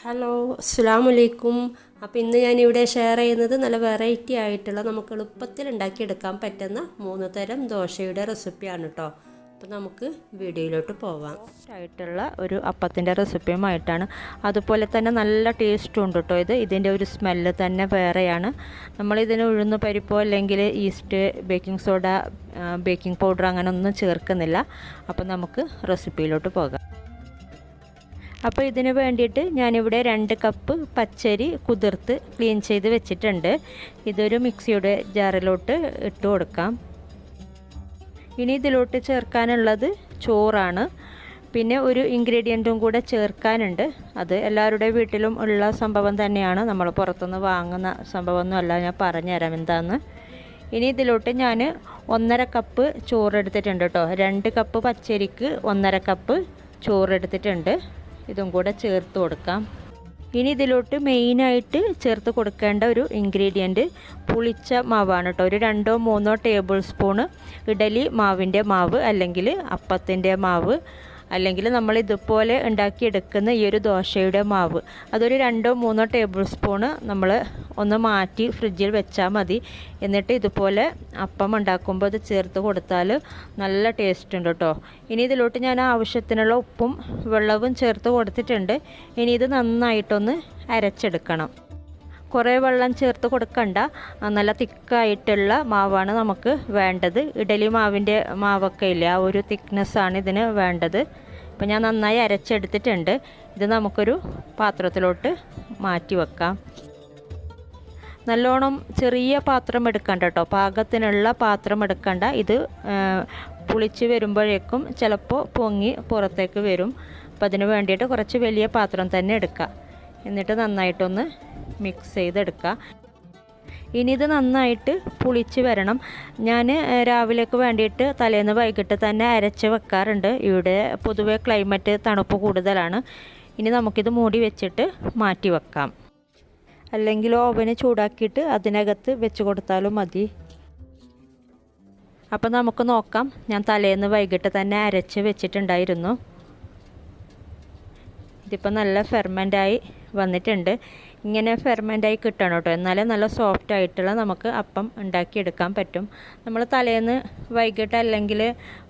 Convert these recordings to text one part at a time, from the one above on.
Hello അസ്സലാമലൈക്കും. അപ്പോൾ ഇന്ന് ഞാനിവിടെ ഷെയർ ചെയ്യുന്നത് നല്ല വെറൈറ്റി ആയിട്ടുള്ള നമുക്ക് എളുപ്പത്തിൽ ഉണ്ടാക്കിയെടുക്കാൻ പറ്റുന്ന 3 തരം ദോശയുടെ റെസിപ്പിയാണ് കേട്ടോ. അപ്പോൾ നമുക്ക് വീഡിയോയിലോട്ട് പോവാം. ആയിട്ടുള്ള ഒരു അപ്പത്തിൻ്റെ റെസിപ്പിയുമായിട്ടാണ്. അതുപോലെ തന്നെ നല്ല ടേസ്റ്റും ഉണ്ട് കേട്ടോ. ഇതിൻ്റെ ഒരു സ്മെല്ല് തന്നെ വേറെയാണ്. നമ്മളിതിന് ഉഴുന്ന് പരിപ്പോ അല്ലെങ്കിൽ east, baking soda, baking powder അങ്ങനെ ഒന്നും ചേർക്കുന്നില്ല. അപ്പോൾ നമുക്ക് റെസിപ്പിയിലോട്ട് പോകാം. അപ്പോൾ ഇതിന് വേണ്ടിയിട്ട് ഞാനിവിടെ 2 കപ്പ് പച്ചരി കുതിർത്ത് ക്ലീൻ ചെയ്ത് വെച്ചിട്ടുണ്ട്. ഇതൊരു മിക്സിയുടെ ജാറിലോട്ട് ഇട്ട് കൊടുക്കാം. ഇനി ഇതിലോട്ട് ചേർക്കാനുള്ളത് ചോറാണ്. പിന്നെ ഒരു ഇൻഗ്രീഡിയൻറ്റും കൂടെ ചേർക്കാനുണ്ട്. അത് എല്ലാവരുടെ വീട്ടിലും ഉള്ള സംഭവം തന്നെയാണ്, നമ്മൾ പുറത്തുനിന്ന് വാങ്ങുന്ന സംഭവമൊന്നുമല്ല. ഞാൻ പറഞ്ഞുതരാം എന്താണെന്ന്. ഇനി ഇതിലോട്ട് ഞാൻ 1.5 കപ്പ് ചോറെടുത്തിട്ടുണ്ട് കേട്ടോ. 2 കപ്പ് പച്ചരിക്ക് 1.5 കപ്പ് ചോറെടുത്തിട്ടുണ്ട്. ഇതും കൂടെ ചേർത്ത് കൊടുക്കാം. ഇനി ഇതിലോട്ട് മെയിനായിട്ട് ചേർത്ത് കൊടുക്കേണ്ട ഒരു ഇൻഗ്രീഡിയൻറ്റ് പുളിച്ച മാവാണ് കേട്ടോ. ഒരു 2-3 ടേബിൾ സ്പൂണ് ഇഡലി മാവിൻ്റെ മാവ്, അല്ലെങ്കിൽ അപ്പത്തിൻ്റെ മാവ്, അല്ലെങ്കിൽ നമ്മൾ ഇതുപോലെ ഉണ്ടാക്കിയെടുക്കുന്ന ഈ ഒരു ദോശയുടെ മാവ്, അതൊരു 2-3 ടേബിൾ സ്പൂണ് നമ്മൾ ഒന്ന് മാറ്റി ഫ്രിഡ്ജിൽ വെച്ചാൽ മതി. എന്നിട്ട് ഇതുപോലെ അപ്പം ഉണ്ടാക്കുമ്പോൾ അത് ചേർത്ത് കൊടുത്താൽ നല്ല ടേസ്റ്റ് ഉണ്ട് കേട്ടോ. ഇനി ഇതിലോട്ട് ഞാൻ ആവശ്യത്തിനുള്ള ഉപ്പും വെള്ളവും ചേർത്ത് കൊടുത്തിട്ടുണ്ട്. ഇനി ഇത് നന്നായിട്ടൊന്ന് അരച്ചെടുക്കണം. കുറേ വെള്ളം ചേർത്ത് കൊടുക്കണ്ട, നല്ല തിക്കായിട്ടുള്ള മാവാണ് നമുക്ക് വേണ്ടത്. ഇഡലി മാവിൻ്റെ മാവൊക്കെ ഇല്ലേ, ആ ഒരു തിക്നെസ്സാണ് ഇതിന് വേണ്ടത്. അപ്പോൾ ഞാൻ നന്നായി അരച്ചെടുത്തിട്ടുണ്ട്. ഇത് നമുക്കൊരു പാത്രത്തിലോട്ട് മാറ്റി വെക്കാം. നല്ലോണം ചെറിയ പാത്രം എടുക്കണ്ട കേട്ടോ, പാകത്തിനുള്ള പാത്രം എടുക്കണ്ട. ഇത് പുളിച്ച് വരുമ്പോഴേക്കും ചിലപ്പോൾ പൊങ്ങി പുറത്തേക്ക് വരും. അപ്പോൾ അതിന് വേണ്ടിയിട്ട് കുറച്ച് വലിയ പാത്രം തന്നെ എടുക്കുക. എന്നിട്ട് നന്നായിട്ടൊന്ന് മിക്സ് ചെയ്തെടുക്കുക. ഇനി ഇത് നന്നായിട്ട് പുളിച്ച് വരണം. ഞാൻ രാവിലേക്ക് വേണ്ടിയിട്ട് തലേന്ന് വൈകിട്ട് തന്നെ അരച്ച് വെക്കാറുണ്ട്. ഇവിടെ പൊതുവെ ക്ലൈമറ്റ് തണുപ്പ് കൂടുതലാണ്. ഇനി നമുക്കിത് മൂടി വെച്ചിട്ട് മാറ്റി വെക്കാം. അല്ലെങ്കിൽ ഓവന് ചൂടാക്കിയിട്ട് അതിനകത്ത് വെച്ച് കൊടുത്താലും മതി. അപ്പം നമുക്ക് നോക്കാം. ഞാൻ തലേന്ന് വൈകിട്ട് തന്നെ അരച്ച് വെച്ചിട്ടുണ്ടായിരുന്നു. ഇതിപ്പോൾ നല്ല ഫെർമെൻ്റായി വന്നിട്ടുണ്ട്. ഇങ്ങനെ ഫെർമെൻ്റായി കിട്ടണം കേട്ടോ, എന്നാലേ നല്ല സോഫ്റ്റ് ആയിട്ടുള്ള നമുക്ക് അപ്പം ഉണ്ടാക്കിയെടുക്കാൻ പറ്റും. നമ്മൾ തലേന്ന് വൈകിട്ട് അല്ലെങ്കിൽ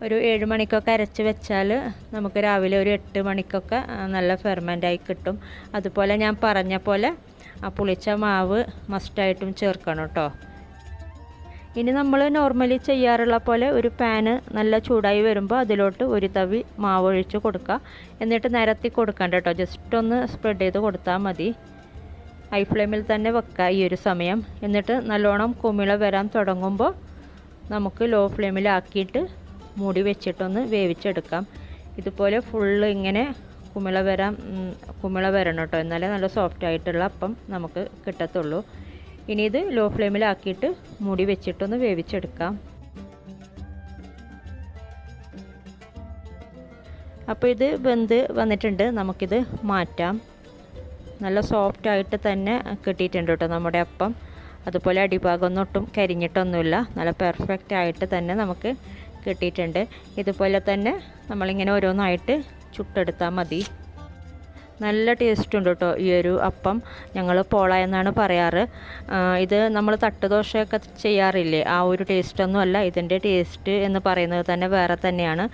ഒരു 7 മണിക്കൊക്കെ അരച്ച് വെച്ചാൽ നമുക്ക് രാവിലെ ഒരു 8 മണിക്കൊക്കെ നല്ല ഫെർമെൻ്റായി കിട്ടും. അതുപോലെ ഞാൻ പറഞ്ഞ പോലെ ആ പുളിച്ച മാവ് മസ്റ്റായിട്ടും ചേർക്കണം കേട്ടോ. ഇനി നമ്മൾ നോർമലി ചെയ്യാറുള്ള പോലെ ഒരു പാന് നല്ല ചൂടായി വരുമ്പോൾ അതിലോട്ട് ഒരു തവി മാവ് ഒഴിച്ച് കൊടുക്കുക. എന്നിട്ട് നിരത്തി കൊടുക്കണ്ട കേട്ടോ, ജസ്റ്റ് ഒന്ന് സ്പ്രെഡ് ചെയ്ത് കൊടുത്താൽ മതി. ഹൈ ഫ്ലെയിമിൽ തന്നെ വെക്കുക ഈ ഒരു സമയം. എന്നിട്ട് നല്ലോണം കുമിള വരാൻ തുടങ്ങുമ്പോൾ നമുക്ക് ലോ ഫ്ലെയിമിലാക്കിയിട്ട് മൂടി വെച്ചിട്ടൊന്ന് വേവിച്ചെടുക്കാം. ഇതുപോലെ ഫുള്ള് ഇങ്ങനെ കുമിള വരണം കേട്ടോ, എന്നാലേ നല്ല സോഫ്റ്റ് ആയിട്ടുള്ള അപ്പം നമുക്ക് കിട്ടത്തുള്ളൂ. ഇനി ഇത് ലോ ഫ്ലെയിമിലാക്കിയിട്ട് മൂടി വെച്ചിട്ടൊന്ന് വേവിച്ചെടുക്കാം. അപ്പോൾ ഇത് വെന്ത് വന്നിട്ടുണ്ട്, നമുക്കിത് മാറ്റാം. നല്ല സോഫ്റ്റ് ആയിട്ട് തന്നെ കിട്ടിയിട്ടുണ്ട് കേട്ടോ നമ്മുടെ അപ്പം. അതുപോലെ അടിഭാഗമൊന്നും ഒട്ടും കരിഞ്ഞിട്ടൊന്നുമില്ല, നല്ല പെർഫെക്റ്റ് ആയിട്ട് തന്നെ നമുക്ക് കിട്ടിയിട്ടുണ്ട്. ഇതുപോലെ തന്നെ നമ്മളിങ്ങനെ ഓരോന്നായിട്ട് ചുട്ടെടുത്താൽ മതി. നല്ല ടേസ്റ്റ് ഉണ്ട് കേട്ടോ ഈ ഒരു അപ്പം. ഞങ്ങൾ പോള എന്നാണ് പറയാറ്. ഇത് നമ്മൾ തട്ടുദോശയൊക്കെ ചെയ്യാറില്ലേ, ആ ഒരു ടേസ്റ്റൊന്നും അല്ല. ഇതിൻ്റെ ടേസ്റ്റ് എന്ന് പറയുന്നത് തന്നെ വേറെ തന്നെയാണ്.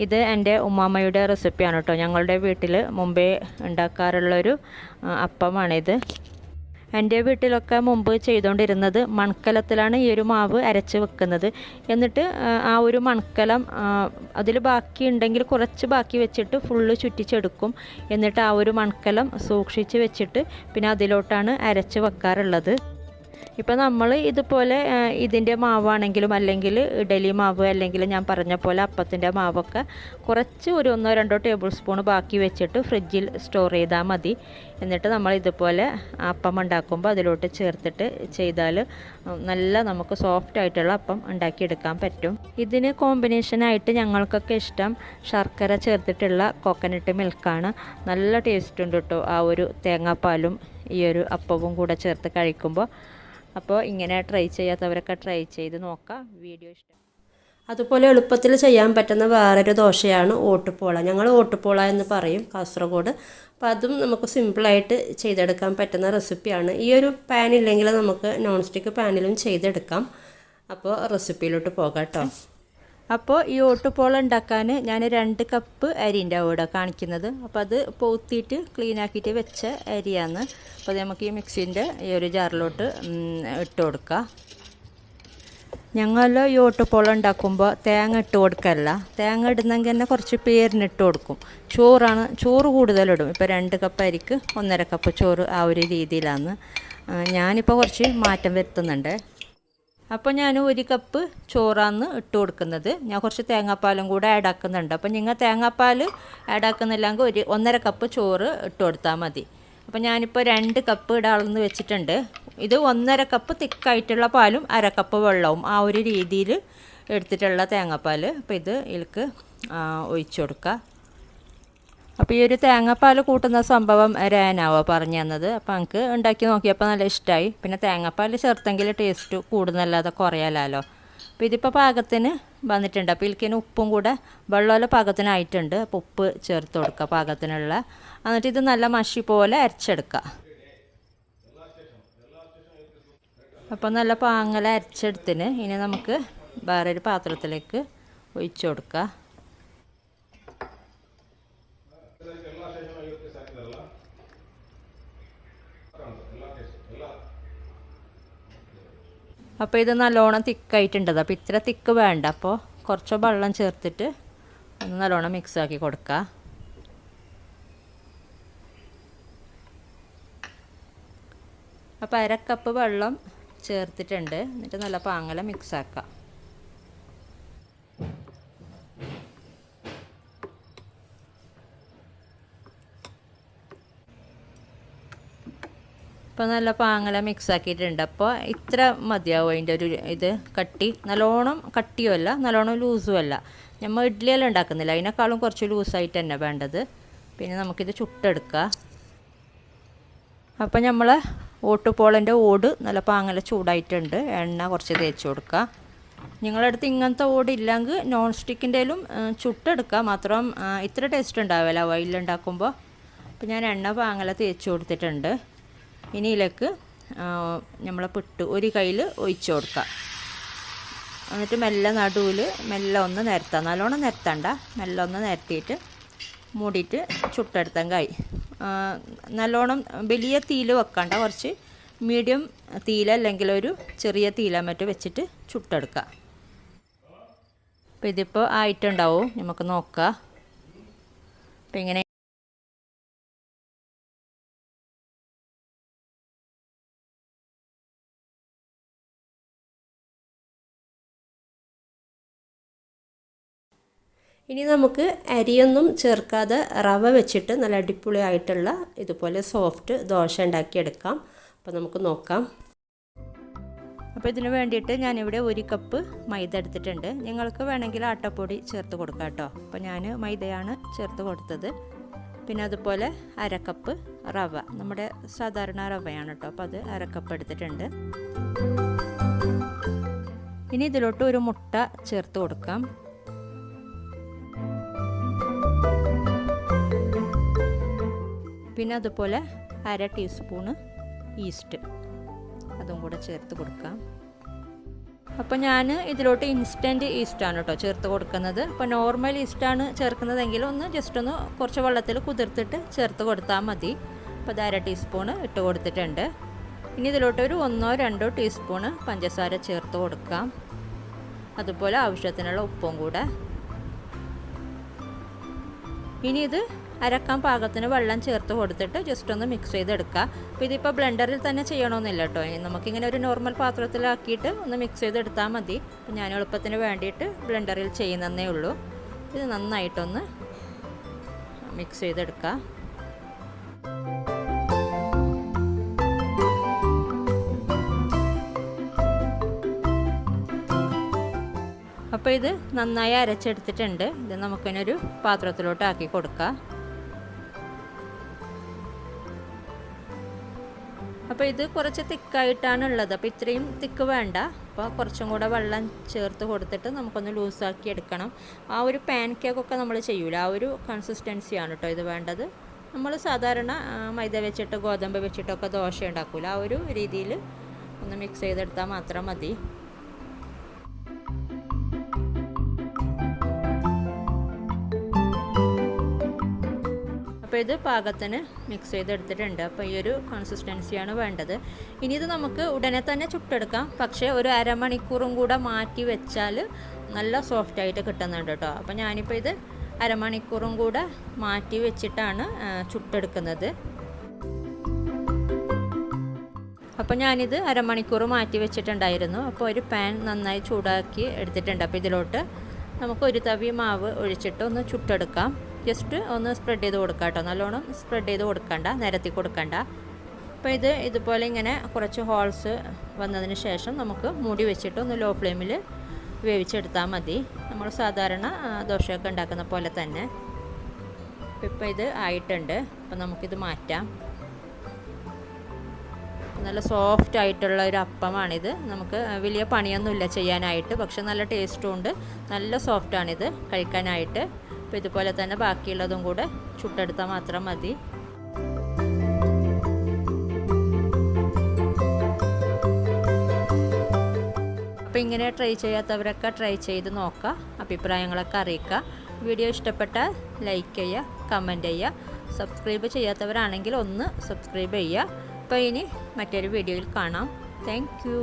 ഇത് എൻ്റെ ഉമ്മാമ്മയുടെ റെസിപ്പിയാണ് കേട്ടോ. ഞങ്ങളുടെ വീട്ടിൽ മുമ്പേ ഉണ്ടാക്കാറുള്ളൊരു അപ്പമാണിത്. എൻ്റെ വീട്ടിലൊക്കെ മുമ്പ് ചെയ്തുകൊണ്ടിരുന്നത് മൺകലത്തിലാണ് ഈ ഒരു മാവ് അരച്ച് വെക്കുന്നത്. എന്നിട്ട് ആ ഒരു മൺകലം അതിൽ ബാക്കി ഉണ്ടെങ്കിൽ കുറച്ച് ബാക്കി വെച്ചിട്ട് ഫുള്ള് ചുറ്റിച്ചെടുക്കും. എന്നിട്ട് ആ ഒരു മൺകലം സൂക്ഷിച്ച് വെച്ചിട്ട് പിന്നെ അതിലോട്ടാണ് അരച്ച് വെക്കാറുള്ളത്. ഇപ്പോൾ നമ്മൾ ഇതുപോലെ ഇതിൻ്റെ മാവാണെങ്കിലും അല്ലെങ്കിൽ ഇഡലി മാവ് അല്ലെങ്കിൽ ഞാൻ പറഞ്ഞ പോലെ അപ്പത്തിൻ്റെ മാവൊക്കെ കുറച്ച് ഒരു 1-2 ടേബിൾ സ്പൂൺ ബാക്കി വെച്ചിട്ട് ഫ്രിഡ്ജിൽ സ്റ്റോർ ചെയ്താൽ മതി. എന്നിട്ട് നമ്മൾ ഇതുപോലെ അപ്പം ഉണ്ടാക്കുമ്പോൾ അതിലോട്ട് ചേർത്തിട്ട് ചെയ്താൽ നല്ല നമുക്ക് സോഫ്റ്റ് ആയിട്ടുള്ള അപ്പം ഉണ്ടാക്കിയെടുക്കാൻ പറ്റും. ഇതിന് കോമ്പിനേഷനായിട്ട് ഞങ്ങൾക്കൊക്കെ ഇഷ്ടം ശർക്കര ചേർത്തിട്ടുള്ള കോക്കനട്ട് മിൽക്കാണ്. നല്ല ടേസ്റ്റ് ഉണ്ട് കേട്ടോ ആ ഒരു തേങ്ങാപ്പാലും ഈ ഒരു അപ്പവും കൂടെ ചേർത്ത് കഴിക്കുമ്പോൾ. അപ്പോൾ ഇങ്ങനെ ട്രൈ ചെയ്യാത്തവരൊക്കെ ട്രൈ ചെയ്ത് നോക്കാം. വീഡിയോ ഇഷ്ടം അതുപോലെ എളുപ്പത്തിൽ ചെയ്യാൻ പറ്റുന്ന വേറൊരു ദോശയാണ് ഓട്ടുപോള. ഞങ്ങൾ ഓട്ടുപോള എന്ന് പറയും കാസർഗോഡ്. അപ്പോൾ അതും നമുക്ക് സിമ്പിളായിട്ട് ചെയ്തെടുക്കാൻ പറ്റുന്ന റെസിപ്പിയാണ്. ഈ ഒരു പാൻ ഇല്ലെങ്കിൽ നമുക്ക് നോൺ സ്റ്റിക്ക് പാനിലും ചെയ്തെടുക്കാം. അപ്പോൾ റെസിപ്പിയിലോട്ട് പോകാം കേട്ടോ. അപ്പോൾ ഈ ഓട്ടുപോള ഉണ്ടാക്കാൻ ഞാൻ 2 കപ്പ് അരിൻ്റെ അവിടെ കാണിക്കുന്നത്. അപ്പോൾ അത് പോത്തിയിട്ട് ക്ലീനാക്കിയിട്ട് വെച്ച അരിയാണ്. അപ്പോൾ അത് നമുക്ക് ഈ മിക്സിൻ്റെ ഈ ഒരു ജാറിലോട്ട് ഇട്ട് കൊടുക്കുക. ഞങ്ങൾ ഈ ഓട്ടുപോള ഉണ്ടാക്കുമ്പോൾ തേങ്ങ ഇട്ട് കൊടുക്കല്ല. തേങ്ങ ഇടുന്നെങ്കിൽ തന്നെ കുറച്ച് പേരിനിട്ട് കൊടുക്കും. ചോറ് കൂടുതലിടും. ഇപ്പോൾ 2 കപ്പ് അരിക്ക് 1.5 കപ്പ് ചോറ് ആ ഒരു രീതിയിലാണ്. ഞാനിപ്പോൾ കുറച്ച് മാറ്റം വരുത്തുന്നുണ്ട്. അപ്പോൾ ഞാൻ 1 കപ്പ് ചോറാണ് ഇട്ട് കൊടുക്കുന്നത്. ഞാൻ കുറച്ച് തേങ്ങാപ്പാലും കൂടെ ആഡാക്കുന്നുണ്ട്. അപ്പോൾ നിങ്ങൾ തേങ്ങാപ്പാൽ ആഡാക്കുന്നില്ലെങ്കിൽ 1.5 കപ്പ് ചോറ് ഇട്ട് കൊടുത്താൽ മതി. അപ്പോൾ ഞാനിപ്പോൾ 2 കപ്പ് ഇടാളെന്ന് വെച്ചിട്ടുണ്ട്. ഇത് 1.5 കപ്പ് തിക്കായിട്ടുള്ള പാലും 1/2 കപ്പ് വെള്ളവും ആ ഒരു രീതിയിൽ എടുത്തിട്ടുള്ള തേങ്ങാപ്പാൽ. അപ്പോൾ ഇത് ഇതിലേക്ക് ഒഴിച്ചു കൊടുക്കുക. അപ്പോൾ ഈ ഒരു തേങ്ങാപ്പാൽ കൂട്ടുന്ന സംഭവം രേനാവോ പറഞ്ഞു തന്നത്. അപ്പോൾ എനിക്ക് ഉണ്ടാക്കി നോക്കിയപ്പോൾ നല്ല ഇഷ്ടമായി. പിന്നെ തേങ്ങാപ്പാൽ ചേർത്തെങ്കിൽ ടേസ്റ്റ് കൂടുന്നല്ലാതെ കുറയാലോ. അപ്പോൾ ഇതിപ്പോൾ പാകത്തിന് വന്നിട്ടുണ്ട്. അപ്പോൾ ഇതിലേക്ക് ഉപ്പും കൂടെ വെള്ളമെല്ലാം പാകത്തിനായിട്ടുണ്ട്. അപ്പോൾ ഉപ്പ് ചേർത്ത് കൊടുക്കുക പാകത്തിനുള്ള. എന്നിട്ട് ഇത് നല്ല മഷി പോലെ അരച്ചെടുക്കുക. അപ്പോൾ നല്ല പാങ്ങല അരച്ചെടുത്തിന് ഇനി നമുക്ക് വേറൊരു പാത്രത്തിലേക്ക് ഒഴിച്ചു കൊടുക്കുക. അപ്പോൾ ഇത് നല്ലോണം തിക്കായിട്ടുണ്ട്. അപ്പോൾ ഇത്ര തിക്ക് വേണ്ട. അപ്പോൾ കുറച്ച് വെള്ളം ചേർത്തിട്ട് ഒന്ന് നല്ലോണം മിക്സാക്കി കൊടുക്കുക. അപ്പോൾ 1/2 കപ്പ് വെള്ളം ചേർത്തിട്ടുണ്ട്. എന്നിട്ട് നല്ല പാങ്ങല മിക്സാക്കാം. ഇപ്പോൾ നല്ല പാങ്ങല മിക്സ് ആക്കിയിട്ടുണ്ട്. അപ്പോൾ ഇത്ര മതിയാവും അതിൻ്റെ ഒരു ഇത് കട്ടി. നല്ലോണം കട്ടിയുമല്ല നല്ലോണം ലൂസുമല്ല. നമ്മൾ ഇഡ്ഡലിയെല്ലാം ഉണ്ടാക്കുന്നില്ല, അതിനേക്കാളും കുറച്ച് ലൂസായിട്ട് തന്നെ വേണ്ടത്. പിന്നെ നമുക്കിത് ചുട്ടെടുക്കുക. അപ്പോൾ നമ്മൾ ഓട്ടുപോളൻ്റെ ഓട് നല്ല പാങ്ങല ചൂടായിട്ടുണ്ട്. എണ്ണ കുറച്ച് തേച്ച് കൊടുക്കുക. നിങ്ങളുടെ അടുത്ത് ഇങ്ങനത്തെ ഓടില്ലെങ്കിൽ നോൺ സ്റ്റിക്കിൻ്റെയിലും ചുട്ടെടുക്കുക. മാത്രം ഇത്ര ടേസ്റ്റ് ഉണ്ടാവില്ല ഓയിലുണ്ടാക്കുമ്പോൾ. അപ്പോൾ ഞാൻ എണ്ണ പാങ്ങല തേച്ച് കൊടുത്തിട്ടുണ്ട്. ഇനി ഇതിലേക്ക് നമ്മളെ പുട്ട് ഒരു കയ്യിൽ ഒഴിച്ച് കൊടുക്കുക. എന്നിട്ട് മെല്ലെ നടുവിൽ മെല്ലെ ഒന്ന് നിരത്താം. നല്ലോണം നിരത്തണ്ട, മെല്ലെ ഒന്ന് നിരത്തിയിട്ട് മൂടിയിട്ട് ചുട്ടെടുത്താൽ കായ്. നല്ലോണം വലിയ തീയിൽ വെക്കണ്ട, കുറച്ച് മീഡിയം തീയിൽ അല്ലെങ്കിൽ ഒരു ചെറിയ തീയില മറ്റു വെച്ചിട്ട് ചുട്ടെടുക്കുക. അപ്പോൾ ഇതിപ്പോൾ ആയിട്ടുണ്ടാവും, നമുക്ക് നോക്കാം. അപ്പോൾ ഇങ്ങനെ ഇനി നമുക്ക് അരിയൊന്നും ചേർക്കാതെ റവ വെച്ചിട്ട് നല്ല അടിപൊളിയായിട്ടുള്ള ഇതുപോലെ സോഫ്റ്റ് ദോശ ഉണ്ടാക്കിയെടുക്കാം. അപ്പോൾ നമുക്ക് നോക്കാം. അപ്പോൾ ഇതിന് വേണ്ടിയിട്ട് ഞാനിവിടെ 1 കപ്പ് മൈദ എടുത്തിട്ടുണ്ട്. നിങ്ങൾക്ക് വേണമെങ്കിൽ ആട്ടപ്പൊടി ചേർത്ത് കൊടുക്കാം കേട്ടോ. അപ്പോൾ ഞാൻ മൈദയാണ് ചേർത്ത് കൊടുത്തത്. പിന്നെ അതുപോലെ 1/2 കപ്പ് റവ, നമ്മുടെ സാധാരണ റവയാണ് കേട്ടോ. അപ്പോൾ അത് 1/2 കപ്പ് എടുത്തിട്ടുണ്ട്. ഇനി ഇതിലോട്ട് ഒരു മുട്ട ചേർത്ത് കൊടുക്കാം. പിന്നെ അതുപോലെ 1/2 ടീസ്പൂണ് ഈസ്റ്റ്, അതും കൂടെ ചേർത്ത് കൊടുക്കാം. അപ്പോൾ ഞാൻ ഇതിലോട്ട് ഇൻസ്റ്റൻറ്റ് ഈസ്റ്റാണ് കേട്ടോ ചേർത്ത് കൊടുക്കുന്നത്. അപ്പോൾ നോർമൽ ഈസ്റ്റാണ് ചേർക്കുന്നതെങ്കിൽ ജസ്റ്റ് ഒന്ന് കുറച്ച് വെള്ളത്തിൽ കുതിർത്തിട്ട് ചേർത്ത് കൊടുത്താൽ മതി. അപ്പോൾ അത് 1/2 ടീസ്പൂണ് ഇട്ട് കൊടുത്തിട്ടുണ്ട്. ഇനി ഇതിലോട്ട് ഒരു 1-2 ടീസ്പൂണ് പഞ്ചസാര ചേർത്ത് കൊടുക്കാം. അതുപോലെ ആവശ്യത്തിനുള്ള ഉപ്പും കൂടെ. ഇനി ഇത് അരക്കാൻ പാകത്തിന് വെള്ളം ചേർത്ത് കൊടുത്തിട്ട് ജസ്റ്റ് ഒന്ന് മിക്സ് ചെയ്തെടുക്കുക. അപ്പോൾ ഇതിപ്പോൾ ബ്ലെൻഡറിൽ തന്നെ ചെയ്യണമെന്നില്ല കേട്ടോ. നമുക്കിങ്ങനെ ഒരു നോർമൽ പാത്രത്തിലാക്കിയിട്ട് ഒന്ന് മിക്സ് ചെയ്തെടുത്താൽ മതി. അപ്പോൾ ഞാൻ എളുപ്പത്തിന് വേണ്ടിയിട്ട് ബ്ലെൻഡറിൽ ചെയ്യുന്നതേ ഉള്ളൂ. ഇത് നന്നായിട്ടൊന്ന് മിക്സ് ചെയ്തെടുക്കുക. അപ്പോൾ ഇത് നന്നായി അരച്ചെടുത്തിട്ടുണ്ട്. ഇത് നമുക്കിനൊരു പാത്രത്തിലോട്ട് ആക്കി കൊടുക്കാം. അപ്പോൾ ഇത് കുറച്ച് തിക്കായിട്ടാണ് ഉള്ളത്. അപ്പോൾ ഇത്രയും തിക്ക് വേണ്ട. അപ്പോൾ കുറച്ചും കൂടെ വെള്ളം ചേർത്ത് കൊടുത്തിട്ട് നമുക്കൊന്ന് ലൂസാക്കി എടുക്കണം. ആ ഒരു പാൻ കേക്കൊക്കെ നമ്മൾ ചെയ്യൂല, ആ ഒരു കൺസിസ്റ്റൻസിയാണ് കേട്ടോ ഇത് വേണ്ടത്. നമ്മൾ സാധാരണ മൈദ വെച്ചിട്ട് ഗോതമ്പ് വെച്ചിട്ടൊക്കെ ദോശ ഉണ്ടാക്കൂല, ആ ഒരു രീതിയിൽ ഒന്ന് മിക്സ് ചെയ്തെടുത്താൽ മാത്രം മതി. അപ്പോൾ ഇത് പാകത്തിന് മിക്സ് ചെയ്തെടുത്തിട്ടുണ്ട്. അപ്പോൾ ഈ ഒരു കൺസിസ്റ്റൻസിയാണ് വേണ്ടത്. ഇനി ഇത് നമുക്ക് ഉടനെ തന്നെ ചുട്ടെടുക്കാം, പക്ഷേ ഒരു അരമണിക്കൂറും കൂടെ മാറ്റി വെച്ചാൽ നല്ല സോഫ്റ്റായിട്ട് കിട്ടുന്നുണ്ട് കേട്ടോ. അപ്പോൾ ഞാനിപ്പോൾ ഇത് അരമണിക്കൂറും കൂടെ മാറ്റി വെച്ചിട്ടാണ് ചുട്ടെടുക്കുന്നത്. അപ്പോൾ ഞാനിത് അരമണിക്കൂർ മാറ്റി വെച്ചിട്ടുണ്ടായിരുന്നു. അപ്പോൾ ഒരു പാൻ നന്നായി ചൂടാക്കി എടുത്തിട്ടുണ്ട്. അപ്പോൾ ഇതിലോട്ട് നമുക്ക് ഒരു തവി മാവ് ഒഴിച്ചിട്ട് ഒന്ന് ചുട്ടെടുക്കാം. ജസ്റ്റ് ഒന്ന് സ്പ്രെഡ് ചെയ്ത് കൊടുക്കാം കേട്ടോ, നല്ലോണം സ്പ്രെഡ് ചെയ്ത് കൊടുക്കണ്ട, നിരത്തി കൊടുക്കണ്ട. അപ്പോൾ ഇതുപോലെ ഇങ്ങനെ കുറച്ച് ഹോൾസ് വന്നതിന് ശേഷം നമുക്ക് മൂടി വെച്ചിട്ട് ഒന്ന് ലോ ഫ്ലെയിമിൽ വേവിച്ചെടുത്താൽ മതി, നമ്മൾ സാധാരണ ദോശയൊക്കെ ഉണ്ടാക്കുന്ന പോലെ തന്നെ. ഇപ്പോൾ ഇത് ആയിട്ടുണ്ട്. അപ്പോൾ നമുക്കിത് മാറ്റാം. നല്ല സോഫ്റ്റ് ആയിട്ടുള്ള ഒരു അപ്പമാണിത്. നമുക്ക് വലിയ പണിയൊന്നുമില്ല ചെയ്യാനായിട്ട്, പക്ഷെ നല്ല ടേസ്റ്റും ഉണ്ട്, നല്ല സോഫ്റ്റാണിത് കഴിക്കാനായിട്ട്. അപ്പോൾ ഇതുപോലെ തന്നെ ബാക്കിയുള്ളതും കൂടെ ചുട്ടെടുത്താൽ മാത്രം മതി. അപ്പോൾ ഇങ്ങനെ ട്രൈ ചെയ്യാത്തവരൊക്കെ ട്രൈ ചെയ്ത് നോക്കുക, അഭിപ്രായങ്ങളൊക്കെ അറിയിക്കുക. വീഡിയോ ഇഷ്ടപ്പെട്ടാൽ ലൈക്ക് ചെയ്യുക, കമൻറ്റ് ചെയ്യുക. സബ്സ്ക്രൈബ് ചെയ്യാത്തവരാണെങ്കിൽ ഒന്ന് സബ്സ്ക്രൈബ് ചെയ്യുക. അപ്പോൾ ഇനി മറ്റൊരു വീഡിയോയിൽ കാണാം. Thank you.